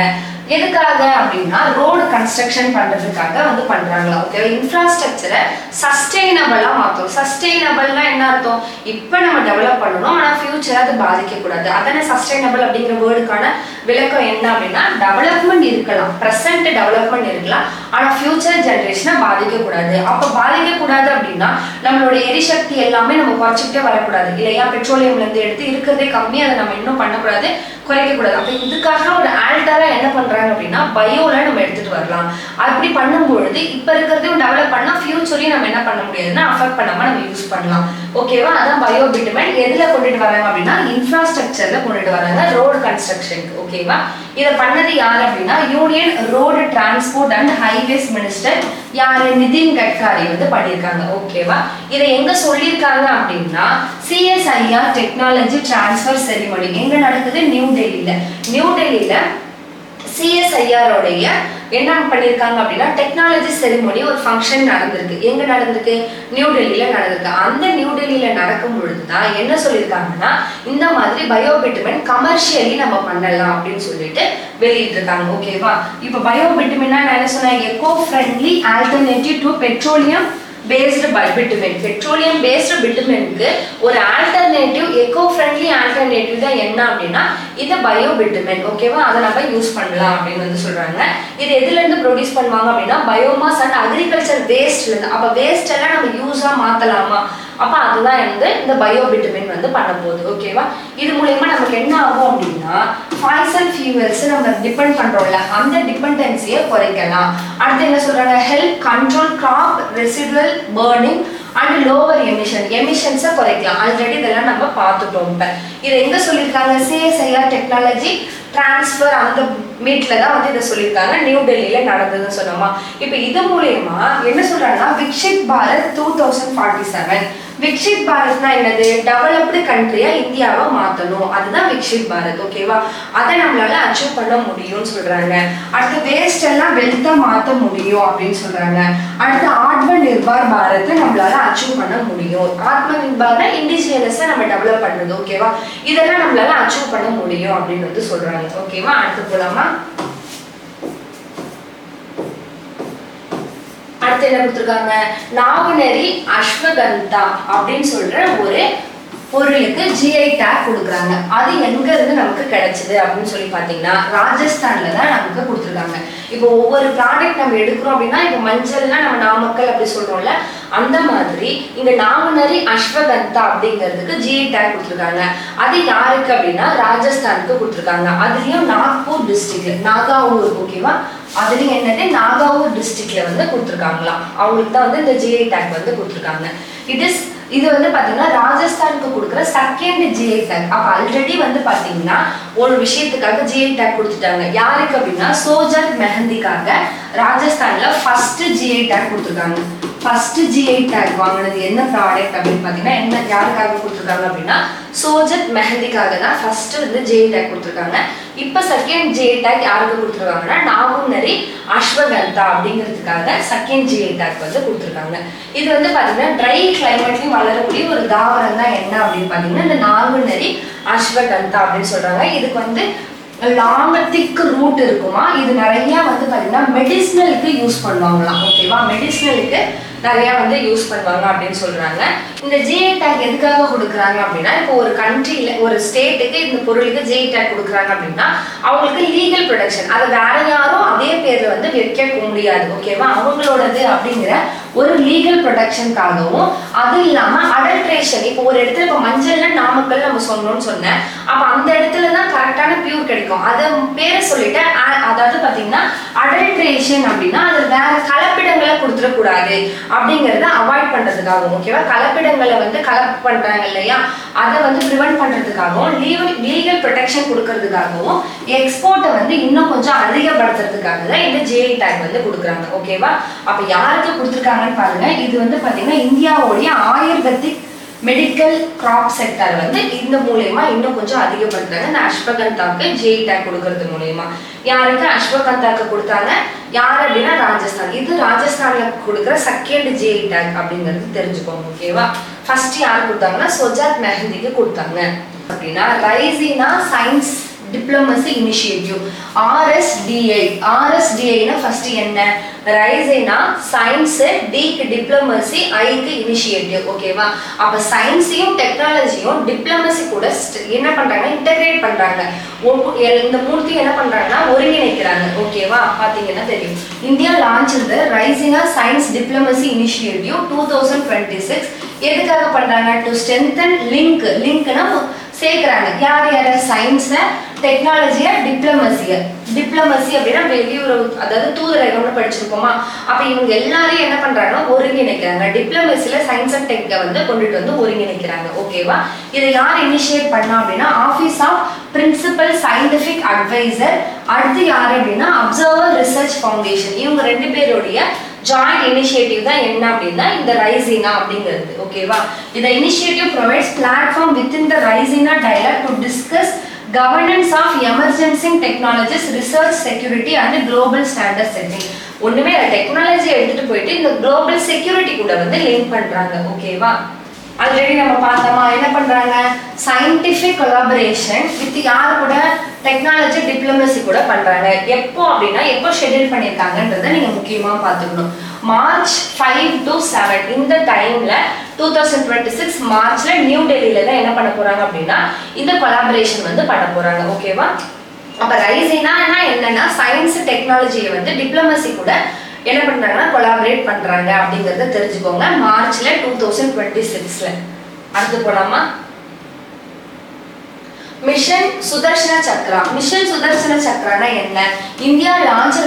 எதுக்காக அப்படின்னா ரோடு கன்ஸ்ட்ரக்ஷன் பண்றதுக்காக வந்து பண்றாங்களா. ஓகே, இன்ஃப்ராஸ்ட்ரக்சரை சஸ்டெயினபிளா மாத்தணும். சஸ்டெயினபிள்னா என்ன அர்த்தம்? இப்ப நம்ம டெவலப் பண்ணணும், ஆனா ஃபியூச்சர் அது பாதிக்க கூடாது. அதானே சஸ்டெயினபிள் அப்படிங்கிற வேர்டுக்கான விளக்கம் என்ன அப்படின்னா டெவலப்மெண்ட் இருக்கலாம், பிரசன்ட் டெவலப்மெண்ட் இருக்கலாம், ஆனா ஃபியூச்சர் ஜெனரேஷனை பாதிக்க கூடாது. அப்ப பாதிக்க கூடாது அப்படின்னா நம்மளோட எரிசக்தி எல்லாமே நம்ம குறைச்சிக்கிட்டே வரக்கூடாது இல்லையா. பெட்ரோலியம்ல இருந்து எடுத்து இருக்கிறதே கம்மி, அதை நம்ம இன்னும் பண்ணக்கூடாது, குறைக்க கூடாது. அப்ப இதுக்காக ஒரு ஆல்டரா என்ன பண்றாங்க அப்படின்னா பயோல நம்ம எடுத்துட்டு வரலாம். அப்படி பண்ணும்பொழுது இப்ப இருக்கிறதையும் டெவலப் பண்ணா ஃபியூச்சரையும் நம்ம என்ன பண்ண முடியாதுன்னா அஃபெக்ட் பண்ணாம நம்ம யூஸ் பண்ணலாம். ஓகேவா, அதான் பயோ பிட்டுமென். எதுல கொண்டுட்டு வராங்க அப்படின்னா இன்ஃப்ராஸ்ட்ரக்சர்ல கொண்டுட்டு வராங்க, ரோடு கன்ஸ்ட்ரக்ஷனுக்கு. ஓகேவா, இதை பண்ணது யார் அப்படின்னா union road transport and highways minister யாரு? நிதின் கட்காரி வந்து பண்ணியிருக்காங்க. ஓகேவா, இதை எங்க சொல்லியிருக்காங்க அப்படின்னா CSIR டெக்னாலஜி டிரான்ஸ்ஃபர் செரிமனி எங்க நடக்குது? நியூ டெல்லியில. நியூ டெல்லியில CSIR உடைய என்ன பண்ணியிருக்காங்க அப்படின்னா டெக்னாலஜி செரிமனி ஒரு ஃபங்க்ஷன் நடந்திருக்கு. எங்க நடந்திருக்கு? நியூ டெல்லியில நடந்திருக்கு. அந்த நியூ டெல்லியில நடக்கும் பொழுதுதான் என்ன சொல்லியிருக்காங்கன்னா இந்த மாதிரி பயோ பிட்டுமென் கமர்ஷியலி நம்ம பண்ணலாம் அப்படின்னு சொல்லிட்டு வெளியிட்டு இருக்காங்க. ஓகேவா, இப்போ பயோ பிட்டுமென்னா நான் என்ன சொன்னேன்? Eco friendly alternative to petroleum based bitumen. Petroleum based பிட்டுமெனுக்கு ஒரு ஆல்டர்னேட்டிவ், எக்கோ ஃப்ரெண்ட்லி ஆல்டர்னேட்டிவ் தான் என்ன அப்படின்னா இது பயோ பிட்டுமென். ஓகேவா, அதை நம்ம யூஸ் பண்ணலாம் அப்படின்னு வந்து சொல்றாங்க. இது எதுல இருந்து ப்ரொடியூஸ் பண்ணுவாங்க அப்படின்னா பயோமாஸ் அண்ட் அக்ரிகல்ச்சர் வேஸ்ட்ல இருந்து. அப்ப வேஸ்ட் எல்லாம் நம்ம யூஸா மாத்தலாமா? அப்ப அதுதான் வந்து இந்த பயோ பிட்டுமென் வந்து பண்ண போகுது. ஓகேவா, இது மூலமா நமக்கு என்ன ஆகும் அப்படின்னா ஃபாசில் ஃபியூவல்ஸ் நம்ம டிபெண்ட் பண்றோம்ல அந்த டிபெண்டன்சியை குறைக்கலாம். அடுத்து என்ன சொல்றாங்க? Help control crop residual burning and lower எமிஷன்ஸை குறைக்கலாம். ஆல்ரெடி இதெல்லாம் நம்ம பார்த்துட்டோம். இப்போ இதை எங்க சொல்லியிருக்காங்க? CSIR டெக்னாலஜி டிரான்ஸ்ஃபர் அந்த மீட்ல தான் வந்து இதை சொல்லியிருக்காங்க. நியூ டெல்லியில நடந்ததுன்னு சொன்னோமா. இப்போ இது மூலயமா என்ன சொல்றாங்கன்னா விக்ஷித் பாரத் 2047. விக்ஷித் பாரத்னா என்னது? டெவலப்டு கண்ட்ரியா இந்தியாவை மாத்தணும், அதுதான் விக்ஷித் பாரத். ஓகேவா, அதை நம்மளால அச்சீவ் பண்ண முடியும்னு சொல்றாங்க. அடுத்து வேஸ்ட் எல்லாம் வெல்த்தா மாத்த முடியும் அப்படின்னு சொல்றாங்க. அடுத்து ஆத்ம நிர்பார் பாரத்தை நம்மளால அச்சீவ் பண்ண முடியும். ஆத்ம நிர்பார்னா இண்டிஜினியஸை நம்ம டெவலப் பண்றது. ஓகேவா, இதெல்லாம் நம்மளால அச்சீவ் பண்ண முடியும் அப்படின்னு வந்து சொல்றாங்க. ஓகேவா, அடுத்து போலாமா. அடுத்து என்ன கொடுத்துருக்காங்க? நாகுநரி அஸ்வகந்தா அப்படின்னு சொல்ற ஒரு பொருளுக்கு GI டேக் கொடுக்குறாங்க. அது எங்க இருந்து நமக்கு கிடைச்சது அப்படின்னு சொல்லி பார்த்தீங்கன்னா ராஜஸ்தான்ல தான் நமக்கு கொடுத்துருக்காங்க. இப்போ ஒவ்வொரு ப்ராடக்ட் நம்ம எடுக்கிறோம் அப்படின்னா இப்போ மஞ்சள்லாம் நம்ம நாமக்கல் அப்படி சொல்றோம்ல, அந்த மாதிரி இங்க நாகுநரி அஸ்வகந்தா அப்படிங்கிறதுக்கு GI டேக் கொடுத்துருக்காங்க. அது யாருக்கு அப்படின்னா ராஜஸ்தானுக்கு கொடுத்துருக்காங்க. அதுலயும் நாக்பூர் டிஸ்ட்ரிக்ட், நாகாவூர். ஓகேவா, அதுலயும் என்னது நாகாவூர் டிஸ்ட்ரிக்ட்ல வந்து கொடுத்துருக்காங்களாம். அவங்களுக்கு தான் வந்து இந்த GI டேக் வந்து கொடுத்துருக்காங்க. இது வந்து பாத்தீங்கன்னா ராஜஸ்தானுக்கு கொடுக்குற செகண்ட் GI டேக். அப்ப ஆல்ரெடி வந்து பாத்தீங்கன்னா ஒரு விஷயத்துக்காக GI டேக் கொடுத்துட்டாங்க. யாருக்கு அப்படின்னா சோஜத் மெஹந்திக்காக ராஜஸ்தான்ல ஃபர்ஸ்ட் GI டேக் கொடுத்துருக்காங்க. ஃபர்ஸ்ட் GI டேக் வாங்கினது என்ன ப்ராடக்ட் அப்படின்னு பாத்தீங்கன்னா என்ன யாருக்காக கொடுத்துருக்காங்க அப்படின்னா சோஜத் மெஹந்திக்காக தான் ஃபர்ஸ்ட் வந்து GI டேக் கொடுத்துருக்காங்க. இப்ப செகண்ட் GI டேக் யாருக்கு கொடுத்துருக்காங்கன்னா நாகுநரி அஸ்வகந்தா அப்படிங்கிறதுக்காக செகண்ட் GI டேக் வந்து கொடுத்துருக்காங்க. இது வந்து பாத்தீங்கன்னா ட்ரை கிளைமேட்லயும் வளரக்கூடிய ஒரு தாவரம் தான் என்ன அப்படின்னு பாத்தீங்கன்னா இந்த நாகுநரி அஸ்வகந்தா அப்படின்னு சொல்றாங்க. இதுக்கு வந்து லாங் திக் ரூட் இருக்குமா. இது நிறைய வந்து பாத்தீங்கன்னா மெடிசினலுக்கு யூஸ் பண்ணுவாங்களாம். ஓகேவா, மெடிசினலுக்கு நிறைய வந்து யூஸ் பண்ணுவாங்க அப்படின்னு சொல்றாங்க. இந்த GI டேக் எதுக்காக கொடுக்குறாங்க அப்படின்னா இப்போ ஒரு கண்ட்ரியில ஒரு ஸ்டேட்டுக்கு இந்த பொருளுக்கு GI டேக் கொடுக்குறாங்க அப்படின்னா அவங்களுக்கு லீகல் ப்ரொடெக்ஷன், அதை வேற யாரும் அதே பேர்ல வந்து வைக்க முடியாது. ஓகேவா, அவங்களோடது அப்படிங்கிற ஒரு லீகல் ப்ரொடெக்ஷனுக்காகவும் அது இல்லாம அடல்ட்ரேஷன். இப்போ ஒரு இடத்துல இப்போ மஞ்சள்ல நாமக்கல் நம்ம சொன்னோம்னு சொன்னேன். அப்ப அந்த இடத்துல தான் கரெக்டா கரெக்டான பியூர் கிடைக்கும். அதை பேரை சொல்லிட்டு அதாவது பார்த்தீங்கன்னா அடல்ட்ரேஷன் அப்படின்னா அது வேற கலப்பிடங்களை கொடுத்துடக்கூடாது அப்படிங்கிறத அவாய்ட் பண்ணுறதுக்காகவும், ஓகேவா, கலப்பிடங்களை வந்து கலப்பு பண்ணுறாங்க இல்லையா, அதை வந்து ப்ரிவென்ட் பண்ணுறதுக்காகவும், லீகல் ப்ரொடெக்ஷன் கொடுக்கறதுக்காகவும், எக்ஸ்போர்ட்டை வந்து இன்னும் கொஞ்சம் அதிகப்படுத்துறதுக்காக தான் இந்த ஜிஐ டேக் வந்து கொடுக்குறாங்க. ஓகேவா, அப்போ யாருக்கு கொடுத்துருக்காங்கன்னு பாருங்க. இது வந்து பார்த்தீங்கன்னா இந்தியாவுடைய ஆயுர்வேதிக் மெடிக்கல் கிராப் செக்டர் வந்து இந்த மூலயமா இன்னும் கொஞ்சம் அதிகப்படுத்துறாங்க. இந்த அஸ்வகந்தாக்கு ஜிஐ டேக் கொடுக்கறது மூலயமா. யாருக்கு அஸ்வகந்தாக்கு கொடுத்தாங்க, யார் அப்படின்னா ராஜஸ்தான். இது ராஜஸ்தான்ல கொடுக்குற செகண்ட் ஜிஐ டேக் அப்படிங்கிறது தெரிஞ்சுக்கோங்க. ஓகேவா, ஃபர்ஸ்ட் யார் கொடுத்தாங்கன்னா சொஜாத் மெஹந்திக்கு கொடுத்தாங்க. அப்படின்னா Raisina science diplomacy initiative, RSDI. RSDIனா ஃபர்ஸ்ட் என்ன, ரைசினா சயின்ஸ், டிக்கு டிப்ளமசி, ஐக்கு இனிஷியேட்டிவ். ஓகேவா, அப்ப சயின்ஸையும் டெக்னாலஜியும் டிப்ளமசி கூட என்ன பண்றாங்க, இன்டகிரேட் பண்றாங்க. இந்த மூணுத்தையும் என்ன பண்றாங்கன்னா ஒருங்கிணைக்கிறாங்க. ஓகேவா, பாத்தீங்கன்னா தெரியும். இந்தியா லான்ச் தி ரைசினா சயின்ஸ் டிப்ளமசி இனிஷியேட்டிவ் 2026. எதுக்காக பண்றாங்க, டு ஸ்ட்ரென்தன் லிங்க்னா சேர்க்கிறாங்க. யார் யார, சயின்ஸ, டெக்னாலஜிய, டிப்ளமசி அப்படின்னா வெளியுறவு, அதாவது தூதரகம்னு படிச்சிருப்போமா. அப்ப இவங்க எல்லாரையும் என்ன பண்றாங்கன்னா ஒருங்கிணைக்கிறாங்க. டிப்ளமசில சயின்ஸ் அண்ட் டெக்கை வந்து கொண்டுட்டு வந்து ஒருங்கிணைக்கிறாங்க. ஓகேவா, இதை யார் இனிஷியேட் பண்ணா அப்படின்னா office of principal scientific adviser. அடுத்து யார் அப்படின்னா அப்சர்வர் ரிசர்ச் ஃபவுண்டேஷன். இவங்க ரெண்டு பேருடைய ஜாயிண்ட் இனிஷியேட்டிவ் தான் என்ன அப்படின்னா இந்த ரைசினா அப்படிங்கிறது. ஓகேவா, இந்த initiative provides platform within the Raisina dialogue to discuss governance of emerging technologies, research, security and global standard setting. ஒண்ணுமே டெக்னாலஜி எடுத்துட்டு போயிட்டு இந்த குளோபல் செக்யூரிட்டி கூட வந்து லிங்க் பண்றாங்க. ஓகேவா, ஆல்ரெடி நம்ம பார்த்தோமா, என்ன பண்றாங்க, சயின்டிபிக் கொலாபரேஷன் வித் யார் கூட, டெக்னாலஜி டிப்ளமசி கூட பண்றாங்க. எப்போ அப்படின்னா எப்போ ஷெட்யூல் பண்ணியிருக்காங்கன்றதை நீங்க முக்கியமா பார்த்துக்கணும். March 5 to 7 இந்த டைம்ல 2026 மார்ச்ல நியூ டெல்லியில தான் என்ன பண்ண போறாங்க அப்படின்னா இந்த கொலாபரேஷன் வந்து பண்ண போறாங்க. ஓகேவா, அப்ப ரைசினா என்னன்னா சயின்ஸ் டெக்னாலஜியை வந்து டிப்ளமசி கூட என்ன பண்றாங்கன்னா கொலாபரேட் பண்றாங்க அப்படிங்கறத தெரிஞ்சுக்கோங்க. மார்ச்ல 2026ல. அடுத்து போலாமா, மிஷன் சுதர்ஷன சக்ரா. மிஷன் சுதர்ஷன சக்ரானா என்ன, India launch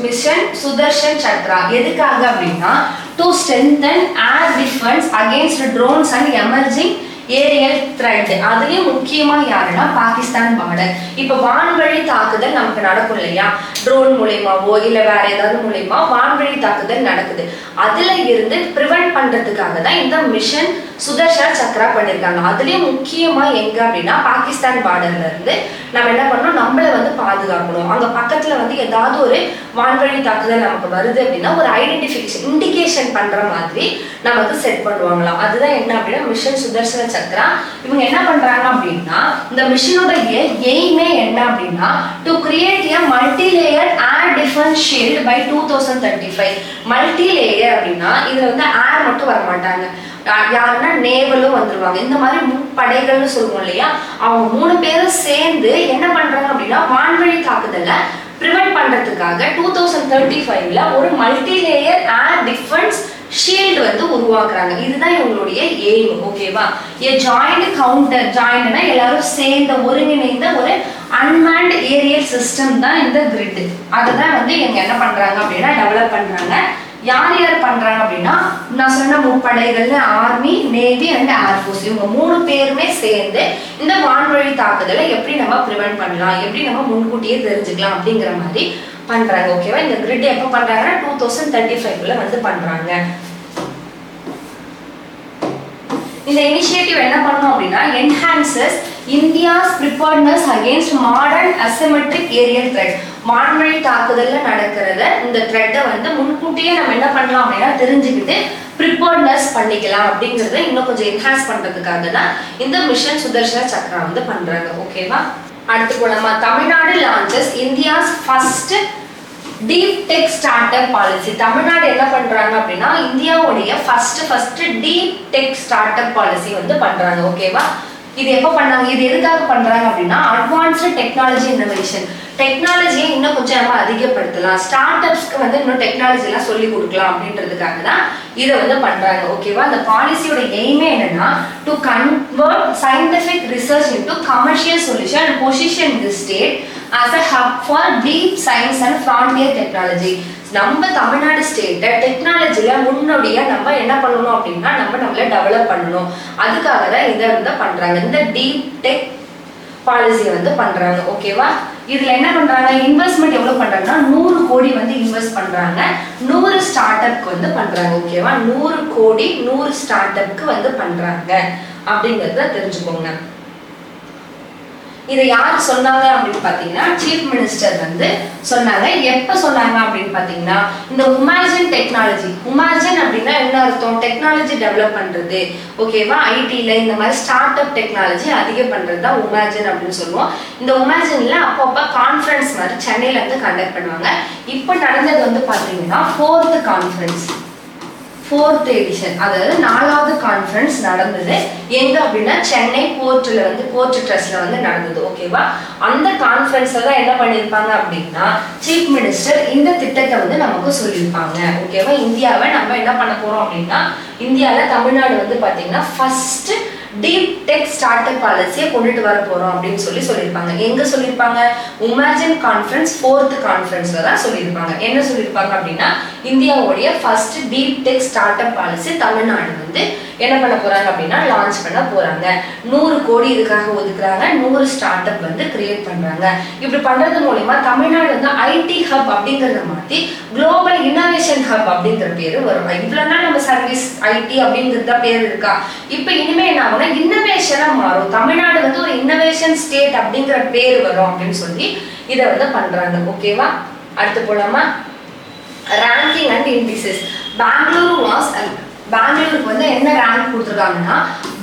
mission Sudarshan Chakra. எதுக்காக அப்படின்னா to strengthen air defence against drones and emerging aerial threat. அதுலயும் முக்கியமா யாருன்னா பாகிஸ்தான் பார்டர். இப்ப வான்வழி தாக்குதல் நமக்கு நடக்கும் இல்லையா, ட்ரோன் மூலயமாவோ இல்ல வேற ஏதாவது மூலயமா வான்வழி தாக்குதல் நடக்குது. அதுல இருந்து பிரிவென்ட் பண்றதுக்காக தான் இந்த மிஷன் சுதர்ஷன சக்ரா பண்ணிருக்காங்க. அதுலயும் முக்கியமா எங்க அப்படின்னா பாகிஸ்தான் பார்டர்ல இருந்து நம்ம என்ன பண்ணணும், நம்மள வந்து பாதுகாக்கணும். அங்க பக்கத்துல வந்து ஏதாவது ஒரு வான்வழி தாக்குதல் நமக்கு வருது அப்படின்னா ஒரு ஐடென்டிஃபிகேஷன் இண்டிகேஷன் பண்ற மாதிரி நமக்கு செட் பண்ணுவாங்களாம். அதுதான் என்ன அப்படின்னா மிஷன் சுதர்ஷன சக்ரா. இவங்க என்ன பண்றாங்க அப்படின்னா இந்த மிஷனோட எய்மே என்ன அப்படின்னா to create a multi layer air defence shield by 2035. Multi layer அப்படின்னா இதுல வந்து ஏர் மட்டும் வர மாட்டாங்க, யாருன்னா நேவலும் வந்துருவாங்க. இந்த மாதிரி முப்படைகள்னு சொல்லுவோம் இல்லையா, அவங்க 3 பேரும் சேர்ந்து என்ன பண்றாங்க அப்படின்னா வான்வழி தாக்குதலை பிரிவென்ட் பண்றதுக்காக 2035ல ஒரு multi layer air defence shield வந்து உருவாக்குறாங்க. இதுதான் இவங்களுடைய எய்ம். ஓகேவா, ஜாயிண்ட் கவுண்டர், ஜாயிண்ட்னா எல்லாரும் சேர்ந்த ஒருங்கிணைந்த ஒரு அன்மேன்ட் ஏரியல் சிஸ்டம் தான் இந்த கிரிட். அதுதான் வந்து இவங்க என்ன பண்றாங்க அப்படின்னா டெவலப் பண்றாங்க. யார் யார் பண்றாங்க அப்படின்னா நான் சொன்ன முப்படைகள்ல ஆர்மி, நேவி அண்ட் ஏர்ஃபோர்ஸ். இவங்க 3 பேருமே சேர்ந்து இந்த வான்வழி தாக்குதலை எப்படி நம்ம ப்ரிவென்ட் பண்ணலாம், எப்படி நம்ம முன்கூட்டியே தெரிஞ்சுக்கலாம் அப்படிங்கிற மாதிரி பண்றாங்க. ஓகேவா, இந்த கிரிட் எப்போ பண்றாங்கன்னா 2035ல வந்து பண்றாங்க. இந்த இனிஷியேட்டிவ் என்ன பண்ணும் அப்படின்னா enhances India's preparedness against modern asymmetric aerial threat. வான்வழி தாக்குதல்ல நடக்கிறத இந்த த்ரெட்டை வந்து முன்கூட்டியே நம்ம என்ன பண்ணலாம் அப்படின்னா தெரிஞ்சுக்கிட்டு ப்ரிப்பேர்ட்னஸ் பண்ணிக்கலாம் அப்படிங்கறத இன்னும் கொஞ்சம் என்ஹான்ஸ் பண்றதுக்காக தான் இந்த மிஷன் சுதர்ஷன சக்ரா வந்து பண்றாங்க. ஓகேவா, அடுத்து போலாமா, Tamil Nadu launches India's first deep tech start up policy. Tamil Nadu என்ன பண்றாங்க அப்படின்னா இந்தியாவுடைய first deep tech start up policy வந்து பண்றாங்க. ஓகேவா, இது எப்போ பண்ணாங்க, இது எதுக்காக பண்றாங்க அப்படின்னா அட்வான்ஸ்டு டெக்னாலஜி இன்னோவேஷன். டெக்னாலஜியை இன்னும் கொஞ்சம் நம்ம அதிகப்படுத்தலாம், ஸ்டார்ட் அப்ஸ்க்கு வந்து இன்னும் டெக்னாலஜி எல்லாம் சொல்லி கொடுக்கலாம் அப்படின்றதுக்காக தான் இதை வந்து பண்றாங்க. ஓகேவா? அந்த பாலிசியோட எய்மே என்னன்னா to convert scientific research into commercial solution and position the state as a hub for deep science and frontier technology. நம்ம தமிழ்நாடு ஸ்டேட்டை டெக்னாலஜில முன்னோடியா நம்ம என்ன பண்ணணும் அப்படின்னா நம்மள டெவலப் பண்ணணும். அதுக்காக தான் இதை வந்து பண்றாங்க, இந்த டீப் டெக் பாலிசியை வந்து பண்றாங்க. ஓகேவா? இதுல என்ன பண்றாங்க, இன்வெஸ்ட்மெண்ட் எவ்வளவு பண்றாங்கன்னா 100 கோடி வந்து இன்வெஸ்ட் பண்றாங்க, 100 ஸ்டார்ட் அப்க்கு வந்து பண்றாங்க. ஓகேவா? 100 கோடி 100 ஸ்டார்ட் அப்க்கு வந்து பண்றாங்க அப்படிங்கறத தெரிஞ்சுக்கோங்க. இதை யார் சொன்னாங்க அப்படின்னு பாத்தீங்கன்னா சீஃப் மினிஸ்டர் வந்து சொன்னாங்க. எப்ப சொன்னாங்க அப்படின்னு பாத்தீங்கன்னா இந்த உமாஜன் டெக்னாலஜி, உமாஜன் அப்படின்னா என்ன அர்த்தம், டெக்னாலஜி டெவலப் பண்றது. ஓகேவா? ஐடில இந்த மாதிரி ஸ்டார்ட் அப் டெக்னாலஜி அதிகம் பண்றது தான் உமாஜன் அப்படின்னு சொல்லுவோம். இந்த உமாஜன்ல அப்பப்ப கான்ஃபரன்ஸ் மாதிரி சென்னையில இருந்து கண்டக்ட் பண்ணுவாங்க. இப்ப நடந்தது வந்து பாத்தீங்கன்னா 4th கான்ஃபரன்ஸ், 4th எடிஷன், அதாவது 4வது கான்ஃபரன்ஸ் நடந்தது. எங்க அப்படின்னா சென்னை போர்ட்ல வந்து போர்ட் ட்ரஸ்ட்ல வந்து நடந்தது. ஓகேவா? அந்த கான்ஃபரன்ஸ்ல தான் என்ன பண்ணிருப்பாங்க அப்படின்னா சீஃப் மினிஸ்டர் இந்த திட்டத்தை வந்து நமக்கு சொல்லியிருப்பாங்க. ஓகேவா? இந்தியாவை நம்ம என்ன பண்ண போறோம் அப்படின்னா இந்தியாவில் தமிழ்நாடு வந்து பாத்தீங்கன்னா first deep tech start up பாலிசியை கொண்டுட்டு வர போறோம் அப்படின்னு சொல்லியிருப்பாங்க. எங்க சொல்லியிருப்பாங்க, உமாஜன் கான்ஃபரன்ஸ் 4th கான்ஃபரன்ஸ்ல தான் சொல்லியிருப்பாங்க. என்ன சொல்லியிருப்பாங்க அப்படின்னா இந்தியாவுடைய first deep tech start up policy Tamil Nadu வந்து என்ன பண்ண போறாங்க அப்படின்னா லான்ச் பண்ண போறாங்க. 100 கோடி இதுக்காக ஒதுக்குறாங்க, 100 ஸ்டார்ட் அப் வந்து கிரியேட் பண்றாங்க. இப்படி பண்றது மூலமா தமிழ்நாடு வந்து ஐடி ஹப் அப்படிங்கறத மாத்தி குளோபல் இன்னோவேஷன் ஹப் அப்படிங்கிற பேரு வரும். இவ்வளவு நாள் நம்ம சர்வீஸ் ஐடி அப்படிங்கிறத பேர் இருக்கா, இப்ப இனிமே என்ன ஆகும்னா இன்னோவேஷனா மாறும், தமிழ்நாடு வந்து ஒரு இன்னோவேஷன் ஸ்டேட் அப்படிங்கிற பேர் வரும் அப்படின்னு சொல்லி இதை வந்து பண்றாங்க. ஓகேவா? அடுத்து போலாமா, ரேங்கிங் அண்ட் இண்டிசஸ். பெங்களூருக்கு வந்து என்ன ரேங்க் கொடுத்துருக்காங்கன்னா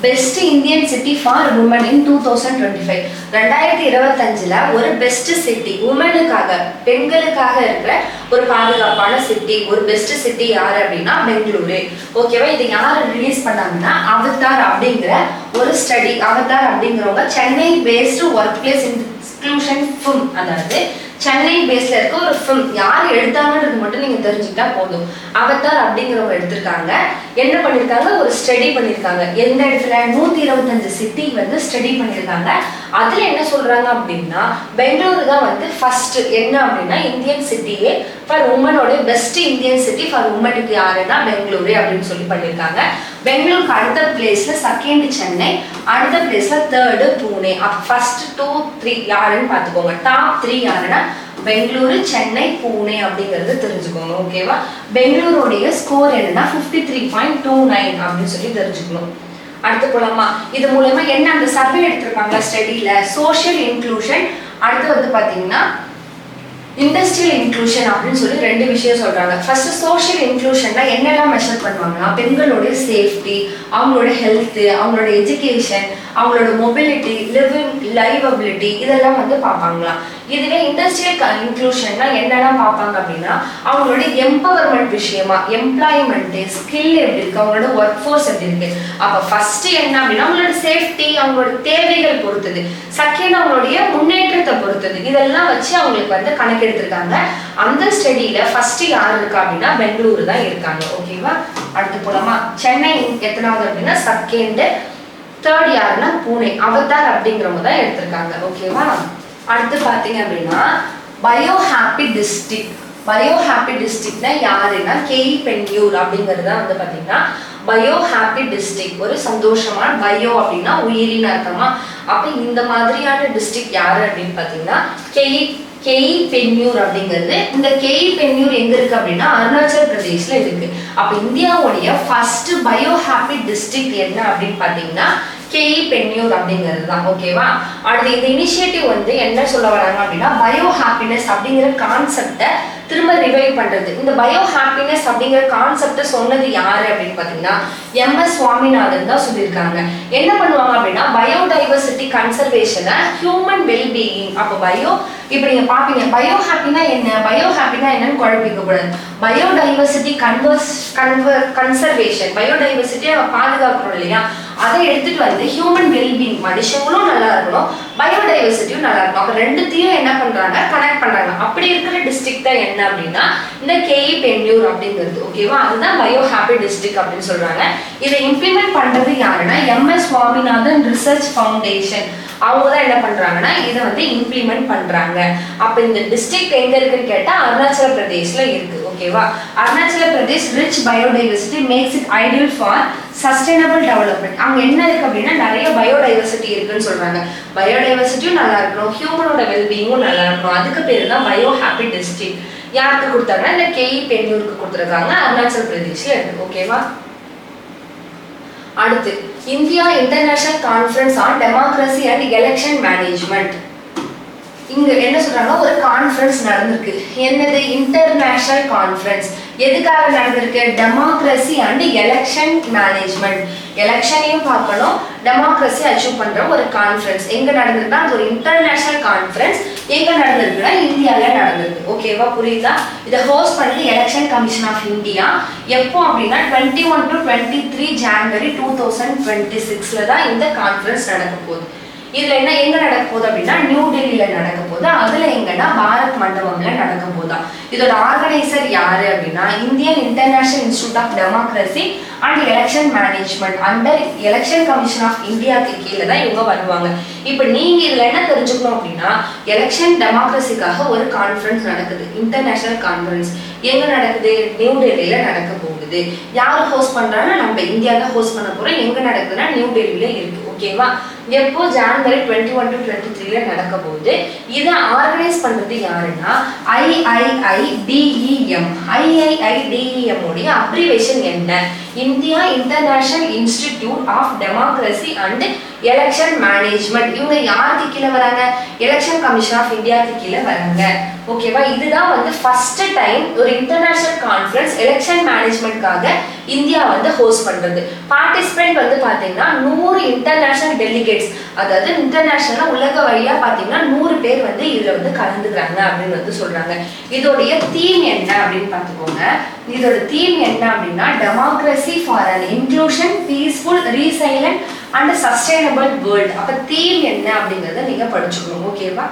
best Indian city for women in 2025. 2025ல ஒரு பெஸ்ட் சிட்டி உமனுக்காக, பெண்களுக்காக இருக்கிற ஒரு பாதுகாப்பான சிட்டி, ஒரு பெஸ்ட் சிட்டி யாரு அப்படின்னா பெங்களூரு. ஓகேவா? இதை யாரு ரிலீஸ் பண்ணாங்கன்னா அவதார் அப்படிங்கிற ஒரு ஸ்டடி. அவதார் அப்படிங்கிறவங்க Chennai based work place inclusion film, அதாவது சென்னை பேஸ்ல இருக்க ஒரு ஃபிலிம். யார் எடுத்தாங்கன்றது மட்டும் நீங்க தெரிஞ்சுக்கிட்டா போதும். அவதார் அப்படிங்கிறவங்க எடுத்திருக்காங்க. என்ன பண்ணிருக்காங்க, ஒரு ஸ்டடி பண்ணிருக்காங்க. எந்த இடத்துல 125 சிட்டி வந்து ஸ்டடி பண்ணிருக்காங்க. அதுல என்ன சொல்றாங்க அப்படின்னா பெங்களூரு தான் வந்து ஃபர்ஸ்ட் என்ன அப்படின்னா இந்தியன் சிட்டியே ஃபார் உமனோட பெஸ்ட் இந்தியன் சிட்டி ஃபார் உமனுக்கு யாருன்னா பெங்களூரு அப்படின்னு சொல்லி பண்ணிருக்காங்க. பெங்களூருக்கு அடுத்த பிளேஸ்ல செகண்ட் சென்னை, அடுத்த பிளேஸ்ல தேர்டு பூனே. ஃபர்ஸ்ட் 2, 3 யாருன்னு பாத்துக்கோங்க. டாப் 3 யாருன்னா பெங்களூரு, சென்னை, பூனே அப்படிங்கறது தெரிஞ்சுக்கோங்க. ஓகேவா? பெங்களூருடைய ஸ்கோர் என்னன்னா 53.29 அப்படின்னு சொல்லி தெரிஞ்சுக்கணும். அடுத்து போலாமா, இது மூலமா என்ன அந்த சர்வே எடுத்திருப்பாங்க ஸ்டடியில சோஷியல் இன்க்ளூஷன், அடுத்து வந்து பாத்தீங்கன்னா இண்டஸ்ட்ரியல் இன்க்ளூஷன் அப்படின்னு சொல்லி 2 விஷயம் சொல்றாங்க. ஃபர்ஸ்ட் சோஷியல் இன்க்ளூஷன்ல என்னெல்லாம் மெஷர் பண்ணுவாங்கன்னா பெண்களோட சேஃப்டி, அவங்களோட ஹெல்த், அவங்களோட எஜுகேஷன், அவங்களோட மொபிலிட்டி, லைவபிலிட்டி இதெல்லாம் வந்து பார்ப்பாங்களாம். இதுவே இண்டஸ்ட்ரியல் இன்க்ளூஷன்னா என்னெல்லாம் பார்ப்பாங்க அப்படின்னா அவங்களோட எம்பவர்மெண்ட் விஷயமா, எம்ப்ளாய்மெண்ட், ஸ்கில் எப்படி இருக்கு, அவங்களோட ஒர்க் ஃபோர்ஸ் எப்படி இருக்கு. அப்ப ஃபர்ஸ்ட் என்ன அப்படின்னா அவங்களோட சேஃப்டி, அவங்களோட தேவைகள் பொறுத்தது. செகண்ட் அவங்களுடைய முன்னேற்றத்தை பொறுத்தது. இதெல்லாம் வச்சு அவங்களுக்கு வந்து கணக்கெடுத்திருக்காங்க. அந்த ஸ்டடியில ஃபர்ஸ்ட் யார் இருக்கா அப்படின்னா பெங்களூரு தான் இருக்காங்க. ஓகேவா? அடுத்து போலாமா, சென்னை எத்தனாவது அப்படின்னா செகண்ட், தேர்ட் யாருன்னா பூனே. அவதார் அப்படிங்கிறவங்க தான் எடுத்திருக்காங்க. ஓகேவா? அடுத்து பாத்தீங்க அப்படின்னா bio happy district. Bio happy டிஸ்ட்ரிக்ட்னா யாருன்னா கேஇ பென்யூர் அப்படிங்கிறது தான் வந்து பாத்தீங்கன்னா பயோ ஹாப்பி டிஸ்ட்ரிக்ட். ஒரு சந்தோஷமான, பயோ அப்படின்னா உயிரின்னு அர்த்தமா. அப்ப இந்த மாதிரியான டிஸ்ட்ரிக்ட் யாரு அப்படின்னு பாத்தீங்கன்னா கேஇ பென்யூர் அப்படிங்கிறது. இந்த கேஇ பென்யூர் எங்க இருக்கு அப்படின்னா அருணாச்சல் பிரதேஷ்ல இருக்கு. அப்ப இந்தியாவுடைய ஃபர்ஸ்ட் பயோ ஹாப்பி டிஸ்ட்ரிக்ட் என்ன அப்படின்னு பாத்தீங்கன்னா கேஇ பென்யூர் அப்படிங்கிறது தான். ஓகேவா? அடுத்து இந்த இனிஷியேட்டிவ் வந்து என்ன சொல்ல வராங்க அப்படின்னா பயோ ஹாப்பினஸ் அப்படிங்கிற கான்செப்டை திரும்ப ரிவைவ் பண்றது. இந்த பயோ ஹாப்பினஸ் அப்படிங்கிற கான்செப்டை சொன்னது யாரு அப்படின்னு பாத்தீங்கன்னா MS சுவாமிநாதன் தான் சொல்லியிருக்காங்க. என்ன பண்ணுவாங்க அப்படின்னா பயோடைவர்சிட்டி கன்சர்வேஷனை ஹியூமன் வெல்பீயிங். அப்போ இப்போ நீங்க பாப்பீங்க பயோ ஹாப்பினா என்ன, பயோ ஹாப்பினா என்னன்னு குழப்பிக்க கூடாது. பயோடைவர்சிட்டி கன்சர்வேஷன், பயோடைவர்சிட்டியை பாதுகாக்கணும் இல்லையா, அதை எடுத்துட்டு வந்து ஹியூமன் வெல்பீயிங், மனுஷங்களும் நல்லா இருக்கணும், பயோடைவர்சிட்டியும் நல்லா இருக்கும். அப்ப ரெண்டுத்தையும் என்ன பண்றாங்க, கனெக்ட் பண்றாங்க. அப்படி இருக்கிற டிஸ்ட்ரிக்ட் தான் என்ன அப்படின்னா இந்த KE பென்னூர் அப்படிங்கிறது. ஓகேவா, அதுதான் பயோ ஹாப்பி டிஸ்ட்ரிக்ட் அப்படின்னு சொல்றாங்க. இதை இம்ப்ளிமெண்ட் பண்றது யாருன்னா MS சுவாமிநாதன் ரிசர்ச் ஃபவுண்டேஷன். அவங்க தான் என்ன பண்றாங்கன்னா இதை வந்து இம்ப்ளிமெண்ட் பண்றாங்க. அப்ப இந்த டிஸ்ட்ரிக்ட் எங்க இருக்குன்னு கேட்டா அருணாச்சல பிரதேஷ்ல இருக்கு. ஓகேவா, Arunachal Pradesh rich biodiversity makes it ideal for sustainable development. அங்க என்ன இருக்கு அப்படின்னா நிறைய பயோடைவர்சிட்டி இருக்குன்னு சொல்றாங்க. பயோடைவர்சிட்டியும் நல்லா இருக்கணும், ஹியூமனோட வெல்பீயிங்கும் நல்லா இருக்கணும். அதுக்கு பேரு தான் பயோ ஹாப்பி டிஸ்ட்ரிக்ட். யாருக்கு கொடுத்தாங்கன்னா இந்த KE பென்னூருக்கு கொடுத்துருக்காங்க, அருணாச்சல பிரதேஷ்ல இருக்கு. ஓகேவா, அடுத்து India international conference on democracy and election management. இங்க என்ன சொல்றாங்க, ஒரு கான்ஃபரன்ஸ் நடந்திருக்கு. என்னது, இன்டர்நேஷனல் கான்ஃபரன்ஸ். எதுக்காக நடந்திருக்கு, டெமோக்ரஸி அண்ட் எலெக்ஷன் மேனேஜ்மெண்ட். எலெக்ஷனையும் பார்க்கணும், டெமோக்ரஸி அச்சீவ் பண்ற ஒரு கான்ஃபரன்ஸ் எங்க நடந்திருக்குன்னா அது ஒரு இன்டர்நேஷனல் கான்ஃபரன்ஸ். எங்க நடந்திருக்குன்னா இந்தியால நடந்திருக்கு. ஓகேவா, புரியுதா. இதை ஹோஸ்ட் பண்ணி எலெக்ஷன் கமிஷன் ஆஃப் இந்தியா. எப்போ அப்படின்னா 21 to 23 ஜனவரி 2026 தான் இந்த கான்ஃபரன்ஸ் நடக்க போகுது. இதுல என்ன எங்க நடக்க போகுது அப்படின்னா நியூ டெல்லியில நடக்க போகுது. அதுல எங்கன்னா பாரத் மண்டபம்ல நடக்க போதா. இதோட ஆர்கனைசர் யாரு அப்படின்னா Indian international institute of democracy and election management under election commission of இந்தியாவுக்கு கீழே தான் இவங்க வருவாங்க. இப்போ நீங்க இதுல என்ன தெரிஞ்சுக்கணும் அப்படின்னா எலெக்ஷன் டெமோக்ரஸிக்காக ஒரு கான்ஃபரன்ஸ் நடக்குது, இன்டர்நேஷனல் கான்ஃபரன்ஸ். எங்க நடக்குது, நியூ டெல்லியில நடக்க போகுது. யாரு ஹோஸ்ட் பண்றாங்கன்னா நம்ம இந்தியா தான் ஹோஸ்ட் பண்ண போறோம். எங்க நடக்குதுன்னா நியூ டெல்லியில இருக்கு. ஓகேவா, எப்போ ஜனவரி 21 to 23 நடக்க போகுது. இதை ஆர்கனைஸ் பண்றது யாருன்னா IIIDEM. IIIDEM உடைய அப்ரிவேஷன் என்ன, India international institute of democracy and election management. இவங்க யாருக்கு கீழே வராங்க, எலெக்ஷன் கமிஷன் ஆஃப் இந்தியாவுக்கு கீழே வராங்க. ஓகேவா, இதுதான் வந்து ஃபர்ஸ்ட் டைம் ஒரு இன்டர்நேஷனல் கான்ஃபரன்ஸ் எலெக்ஷன் மேனேஜ்மெண்ட்காக இந்தியா வந்து ஹோஸ்ட் பண்றது. பார்ட்டிசிபென்ட் வந்து பாத்தீங்கன்னா 100 இன்டர்நேஷனல் டெலிகேட்ஸ், அதாவது இன்டர்நேஷனலா உலக வழியா பாத்தீங்கன்னா 100 பேர் வந்து இதுல வந்து கலந்துக்கிறாங்க அப்படின்னு வந்து சொல்றாங்க. இதோடைய தீம் என்ன அப்படின்னு பாத்துக்கோங்க. இதோட தீம் என்ன அப்படின்னா democracy for an inclusion peaceful resilient and sustainable world. அப்ப தீம் என்ன அப்படிங்கறத நீங்க படிச்சுக்கணும். ஓகேவா.